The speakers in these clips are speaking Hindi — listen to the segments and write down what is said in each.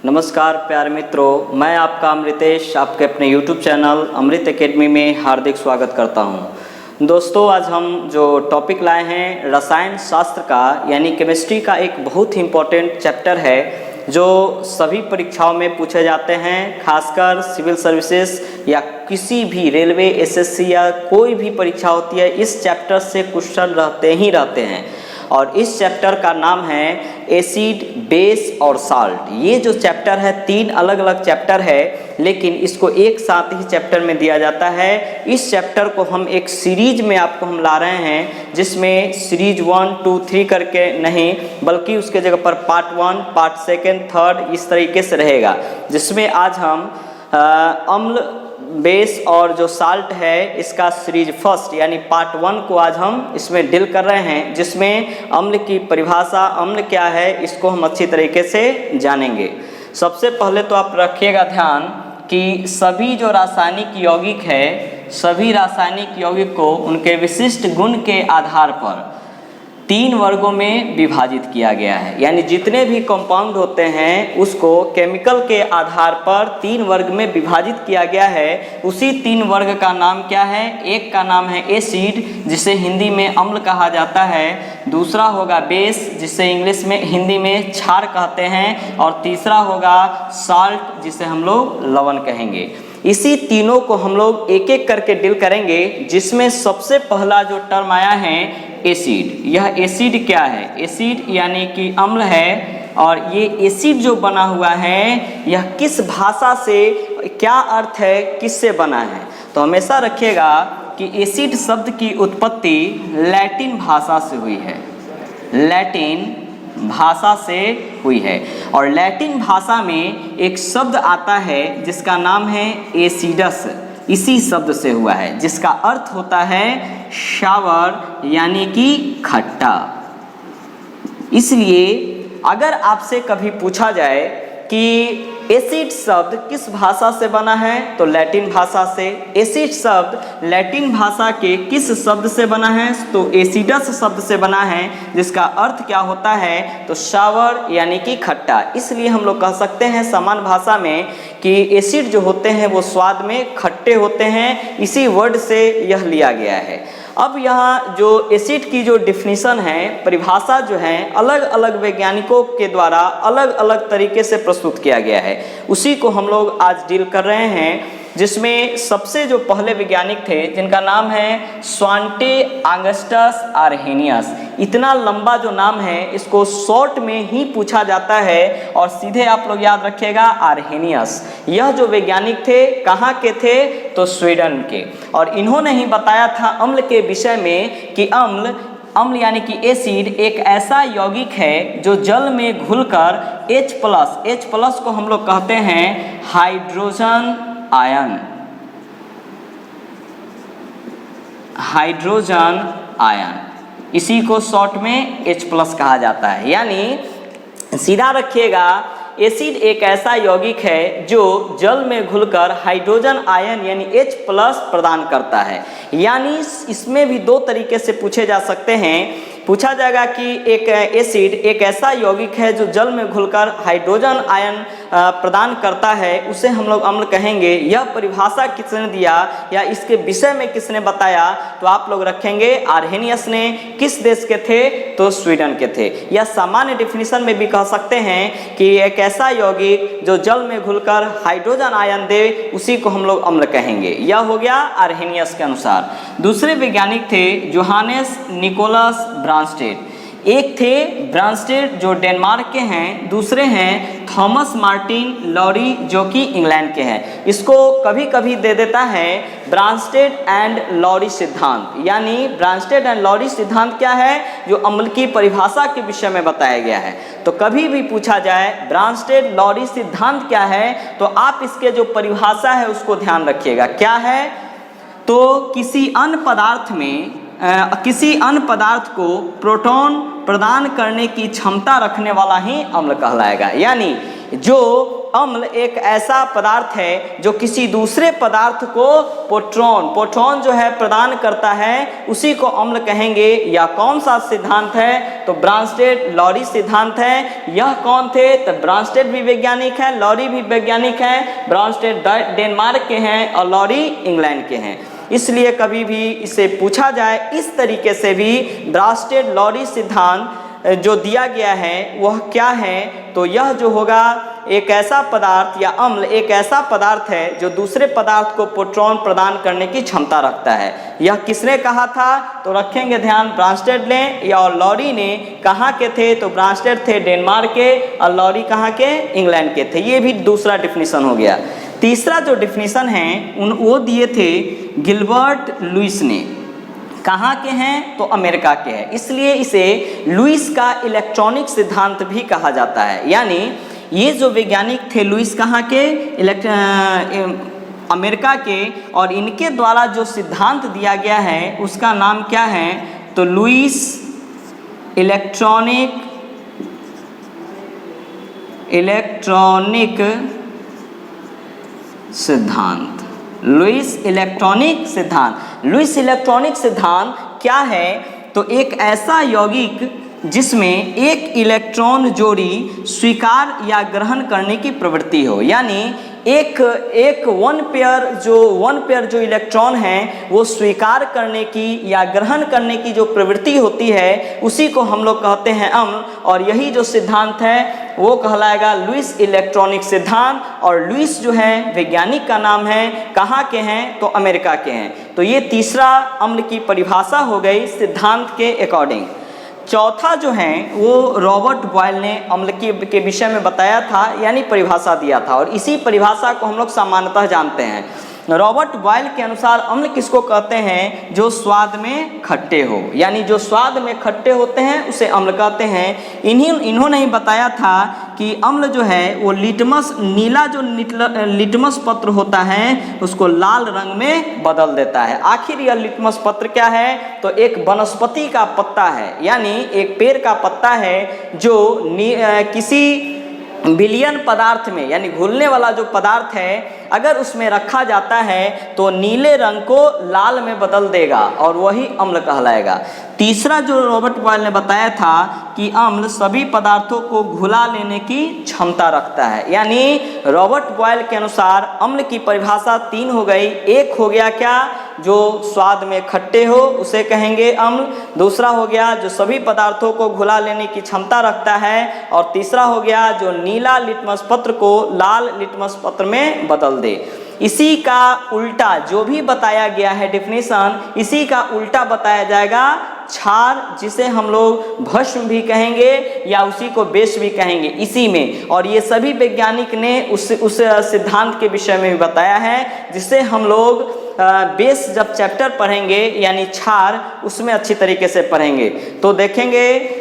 नमस्कार प्यारे मित्रों, मैं आपका अमृतेश आपके अपने YouTube चैनल अमृत एकेडमी में हार्दिक स्वागत करता हूं। दोस्तों, आज हम जो टॉपिक लाए हैं रसायन शास्त्र का यानी केमिस्ट्री का एक बहुत ही इम्पोर्टेंट चैप्टर है जो सभी परीक्षाओं में पूछे जाते हैं, खासकर सिविल सर्विसेज या किसी भी रेलवे, एसएससी या कोई भी परीक्षा होती है, इस चैप्टर से क्वेश्चन रहते हैं। और इस चैप्टर का नाम है एसिड, बेस और साल्ट। ये जो चैप्टर है 3 अलग अलग चैप्टर है, लेकिन इसको एक साथ ही चैप्टर में दिया जाता है। इस चैप्टर को हम एक सीरीज में आपको हम ला रहे हैं, जिसमें सीरीज 1, 2, 3 करके नहीं, बल्कि उसके जगह पर पार्ट 1, पार्ट 2, 3 इस तरीके से रहेगा, जिसमें आज हम अम्ल, बेस और जो साल्ट है इसका सीरीज फर्स्ट यानी पार्ट 1 को आज हम इसमें डील कर रहे हैं, जिसमें अम्ल की परिभाषा, अम्ल क्या है, इसको हम अच्छी तरीके से जानेंगे। सबसे पहले तो आप रखिएगा ध्यान कि सभी जो रासायनिक यौगिक है, सभी रासायनिक यौगिक को उनके विशिष्ट गुण के आधार पर 3 वर्गों में विभाजित किया गया है। यानी जितने भी कंपाउंड होते हैं उसको केमिकल के आधार पर 3 वर्ग में विभाजित किया गया है। उसी 3 वर्ग का नाम क्या है? एक का नाम है एसिड, जिसे हिंदी में अम्ल कहा जाता है। दूसरा होगा बेस, जिसे इंग्लिश में, हिंदी में क्षार कहते हैं। और तीसरा होगा साल्ट, जिसे हम लोग लवण कहेंगे। इसी तीनों को हम लोग एक एक करके डील करेंगे, जिसमें सबसे पहला जो टर्म आया है एसिड। यह एसिड क्या है? एसिड यानी कि अम्ल है। और ये एसिड जो बना हुआ है यह किस भाषा से, क्या अर्थ है, किससे बना है? तो हमेशा रखिएगा कि एसिड शब्द की उत्पत्ति लैटिन भाषा से हुई है। लैटिन भाषा से हुई है। और लैटिन भाषा में एक शब्द आता है जिसका नाम है एसिडस। इसी शब्द से हुआ है, जिसका अर्थ होता है शावर यानी कि खट्टा। इसलिए अगर आपसे कभी पूछा जाए कि एसिड शब्द किस भाषा से बना है, तो लैटिन भाषा से। एसिड शब्द लैटिन भाषा के किस शब्द से बना है, तो एसिडस शब्द से बना है, जिसका अर्थ क्या होता है, तो शावर यानी कि खट्टा। इसलिए हम लोग कह सकते हैं सामान्य भाषा में कि एसिड जो होते हैं वो स्वाद में खट्टे होते हैं। इसी वर्ड से यह लिया गया है। अब यहाँ जो एसिड की जो डिफिनीशन है, परिभाषा जो है, अलग अलग वैज्ञानिकों के द्वारा अलग अलग तरीके से प्रस्तुत किया गया है। उसी को हम लोग आज डील कर रहे हैं, जिसमें सबसे जो पहले वैज्ञानिक थे जिनका नाम है स्वांटे ऑगस्टस आर्हेनियस। इतना लंबा जो नाम है इसको शॉर्ट में ही पूछा जाता है और सीधे आप लोग याद रखिएगा आर्हेनियस। यह जो वैज्ञानिक थे कहाँ के थे, तो स्वीडन के। और इन्होंने ही बताया था अम्ल के विषय में कि अम्ल यानी कि एसिड एक ऐसा यौगिक है जो जल में घुलकर H+ को हम लोग कहते हैं हाइड्रोजन आयन, इसी को शॉर्ट में H+ कहा जाता है। यानी सीधा रखिएगा, एसिड एक ऐसा यौगिक है जो जल में घुलकर हाइड्रोजन आयन यानी H+ प्रदान करता है। यानी इसमें भी 2 तरीके से पूछे जा सकते हैं। पूछा जाएगा कि एक एसिड एक ऐसा यौगिक है जो जल में घुलकर हाइड्रोजन आयन प्रदान करता है, उसे हम लोग अम्ल कहेंगे। यह परिभाषा किसने दिया या इसके विषय में किसने बताया, तो आप लोग रखेंगे आर्हेनियस ने। किस देश के थे, तो स्वीडन के थे। या सामान्य डिफिनीशन में भी कह सकते हैं कि एक ऐसा यौगिक जो जल में घुलकर हाइड्रोजन आयन दे, उसी को हम लोग अम्ल कहेंगे। यह हो गया आर्हेनियस के अनुसार। दूसरे वैज्ञानिक थे जोहानेस निकोलस ब्रांस्टेड। एक थे ब्रांस्टेड जो डेनमार्क के हैं, दूसरे हैं थॉमस मार्टिन लॉरी जो कि इंग्लैंड के हैं। इसको कभी कभी दे देता है ब्रांस्टेड एंड लॉरी सिद्धांत। यानी ब्रांस्टेड एंड लॉरी सिद्धांत क्या है, जो अम्ल की परिभाषा के विषय में बताया गया है। तो कभी भी पूछा जाए ब्रांस्टेड लॉरी सिद्धांत क्या है, तो आप इसके जो परिभाषा है उसको ध्यान रखिएगा। क्या है, तो किसी अन्य पदार्थ को प्रोटॉन प्रदान करने की क्षमता रखने वाला ही अम्ल कहलाएगा। यानी जो अम्ल एक ऐसा पदार्थ है जो किसी दूसरे पदार्थ को प्रोटॉन जो है प्रदान करता है, उसी को अम्ल कहेंगे। यह कौन सा सिद्धांत है? तो ब्रांस्टेड लॉरी सिद्धांत है। यह कौन थे? तो ब्रांस्टेड भी वैज्ञानिक है, लॉरी भी वैज्ञानिक है। ब्रांस्टेड डेनमार्क के हैं और लॉरी इंग्लैंड के हैं। इसलिए कभी भी इसे पूछा जाए इस तरीके से भी, ब्रांस्टेड लॉरी सिद्धांत जो दिया गया है वह क्या है? तो यह जो होगा एक ऐसा पदार्थ या अम्ल एक ऐसा पदार्थ है जो दूसरे पदार्थ को प्रोटॉन प्रदान करने की क्षमता रखता है। यह किसने कहा था? तो रखेंगे ध्यान, ब्रांस्टेड ने या लॉरी ने। कहाँ के थे? तो ब्रांस्टेड थे डेनमार्क के और लॉरी कहाँ के? इंग्लैंड के थे। ये भी दूसरा डिफिनीशन हो गया। तीसरा जो डिफिनीशन है वो दिए थे गिलबर्ट लुईस ने। कहाँ के हैं? तो अमेरिका के हैं। इसलिए इसे लुईस का इलेक्ट्रॉनिक सिद्धांत भी कहा जाता है। यानी ये जो वैज्ञानिक थे लुईस कहाँ के? अमेरिका के, और इनके द्वारा जो सिद्धांत दिया गया है उसका नाम क्या है? तो लुईस इलेक्ट्रॉनिक सिद्धांत। लुईस इलेक्ट्रॉनिक सिद्धांत। लुईस इलेक्ट्रॉनिक सिद्धांत क्या है? तो एक ऐसा यौगिक जिसमें एक इलेक्ट्रॉन जोड़ी स्वीकार या ग्रहण करने की प्रवृत्ति हो। यानी एक वन पेयर जो इलेक्ट्रॉन है वो स्वीकार करने की या ग्रहण करने की जो प्रवृत्ति होती है उसी को हम लोग कहते हैं अम्ल। और यही जो सिद्धांत है वो कहलाएगा लुईस इलेक्ट्रॉनिक सिद्धांत। और लुईस जो है वैज्ञानिक का नाम है, कहाँ के हैं? तो अमेरिका के हैं। तो ये तीसरा अम्ल की परिभाषा हो गई सिद्धांत के अकॉर्डिंग। चौथा जो है वो रॉबर्ट बॉयल ने अम्ल के विषय में बताया था, यानी परिभाषा दिया था। और इसी परिभाषा को हम लोग सामान्यतः जानते हैं। रॉबर्ट बॉयल के अनुसार अम्ल किसको कहते हैं? जो स्वाद में खट्टे हो, यानी जो स्वाद में खट्टे होते हैं उसे अम्ल कहते हैं। इन्होंने ही बताया था कि अम्ल जो है वो नीला जो लिटमस पत्र होता है उसको लाल रंग में बदल देता है। आखिर यह लिटमस पत्र क्या है? तो एक वनस्पति का पत्ता है, यानी एक पेड़ का पत्ता है जो किसी विलयन पदार्थ में, यानी घुलने वाला जो पदार्थ है, अगर उसमें रखा जाता है तो नीले रंग को लाल में बदल देगा और वही अम्ल कहलाएगा। तीसरा जो रॉबर्ट बॉयल ने बताया था कि अम्ल सभी पदार्थों को घुला लेने की क्षमता रखता है। यानी रॉबर्ट बॉयल के अनुसार अम्ल की परिभाषा 3 हो गई। एक हो गया क्या? जो स्वाद में खट्टे हो उसे कहेंगे अम्ल। दूसरा हो गया जो सभी पदार्थों को घुला लेने की क्षमता रखता है। और तीसरा हो गया जो नीला लिटमस पत्र को लाल लिटमस पत्र में बदल दे। इसी का उल्टा जो भी बताया गया है डिफिनीशन, इसी का उल्टा बताया जाएगा क्षार, जिसे हम लोग भस्म भी कहेंगे या उसी को बेस भी कहेंगे इसी में। और ये सभी वैज्ञानिक ने उस सिद्धांत के विषय में भी बताया है, जिसे हम लोग बेस जब चैप्टर पढ़ेंगे यानी क्षार, उसमें अच्छी तरीके से पढ़ेंगे। तो देखेंगे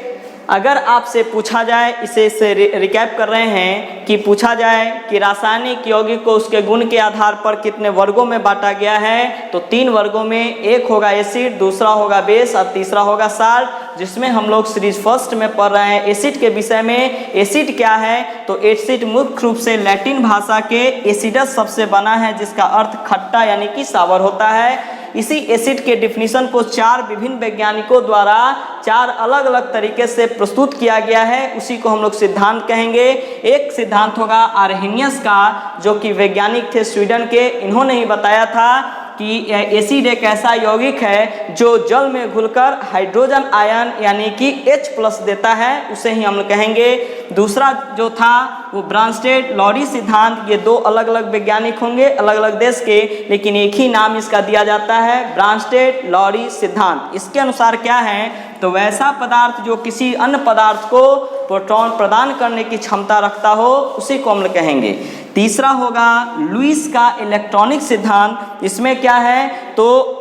अगर आपसे पूछा जाए, इसे रिकैप कर रहे हैं कि पूछा जाए कि रासायनिक यौगिक को उसके गुण के आधार पर कितने वर्गों में बांटा गया है, तो 3 वर्गों में। एक होगा एसिड, दूसरा होगा बेस और तीसरा होगा साल्ट, जिसमें हम लोग सीरीज फर्स्ट में पढ़ रहे हैं एसिड के विषय में। एसिड क्या है? तो एसिड मुख्य रूप से लैटिन भाषा के एसिडस शब्द से बना है, जिसका अर्थ खट्टा यानी कि सावर होता है। इसी एसिड के डिफिनीशन को 4 विभिन्न वैज्ञानिकों द्वारा 4 अलग अलग तरीके से प्रस्तुत किया गया है, उसी को हम लोग सिद्धांत कहेंगे। एक सिद्धांत होगा आर्हेनियस का, जो कि वैज्ञानिक थे स्वीडन के। इन्होंने ही बताया था कि एसिड एक ऐसा यौगिक है जो जल में घुलकर हाइड्रोजन आयन यानी कि H+ देता है, उसे ही हम कहेंगे। दूसरा जो था वो ब्रांस्टेड लॉरी सिद्धांत। ये 2 अलग अलग वैज्ञानिक होंगे, अलग अलग देश के, लेकिन एक ही नाम इसका दिया जाता है, ब्रांस्टेड लॉरी सिद्धांत। इसके अनुसार क्या है? तो वैसा पदार्थ जो किसी अन्य पदार्थ को प्रोटॉन प्रदान करने की क्षमता रखता हो, उसी को अम्ल कहेंगे। तीसरा होगा लुईस का इलेक्ट्रॉनिक सिद्धांत। इसमें क्या है? तो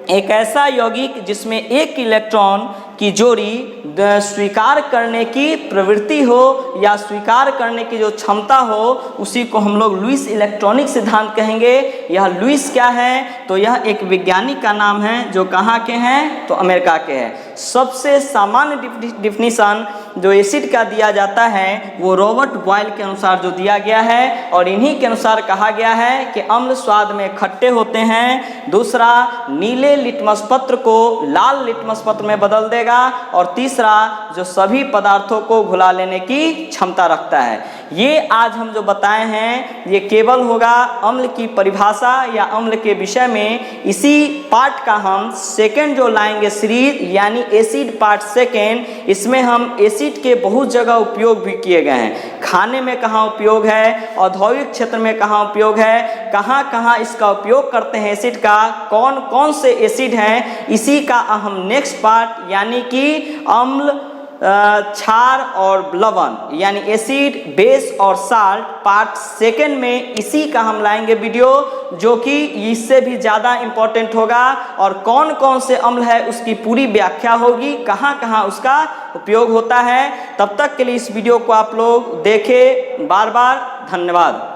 एक ऐसा यौगिक जिसमें एक इलेक्ट्रॉन की जोड़ी स्वीकार करने की प्रवृत्ति हो या स्वीकार करने की जो क्षमता हो, उसी को हम लोग लुईस इलेक्ट्रॉनिक सिद्धांत कहेंगे। यह लुईस क्या है? तो यह एक वैज्ञानिक का नाम है जो कहाँ के हैं? तो अमेरिका के हैं। सबसे सामान्य डिफिनीशन जो एसिड का दिया जाता है वो रॉबर्ट बॉयल के अनुसार जो दिया गया है, और इन्हीं के अनुसार कहा गया है कि अम्ल स्वाद में खट्टे होते हैं। दूसरा, नीले लिटमस पत्र को लाल लिटमस पत्र में बदल देगा। और तीसरा, जो सभी पदार्थों को घुला लेने की क्षमता रखता है। ये आज हम जो बताए हैं ये केवल होगा अम्ल की परिभाषा या अम्ल के विषय में। इसी पार्ट का हम सेकेंड जो लाएंगे सीरीज, यानी एसिड पार्ट सेकेंड, इसमें हम एसिड के बहुत जगह उपयोग भी किए गए हैं। खाने में कहाँ उपयोग है, औद्योगिक क्षेत्र में कहाँ उपयोग है, कहाँ कहाँ इसका उपयोग करते हैं एसिड का, कौन कौन से एसिड हैं, इसी का हम नेक्स्ट पार्ट यानी कि अम्ल, क्षार और लवण यानी एसिड, बेस और साल्ट पार्ट सेकेंड में इसी का हम लाएंगे वीडियो, जो कि इससे भी ज़्यादा इम्पोर्टेंट होगा। और कौन कौन से अम्ल है उसकी पूरी व्याख्या होगी, कहाँ कहाँ उसका उपयोग होता है। तब तक के लिए इस वीडियो को आप लोग देखें। बार बार धन्यवाद।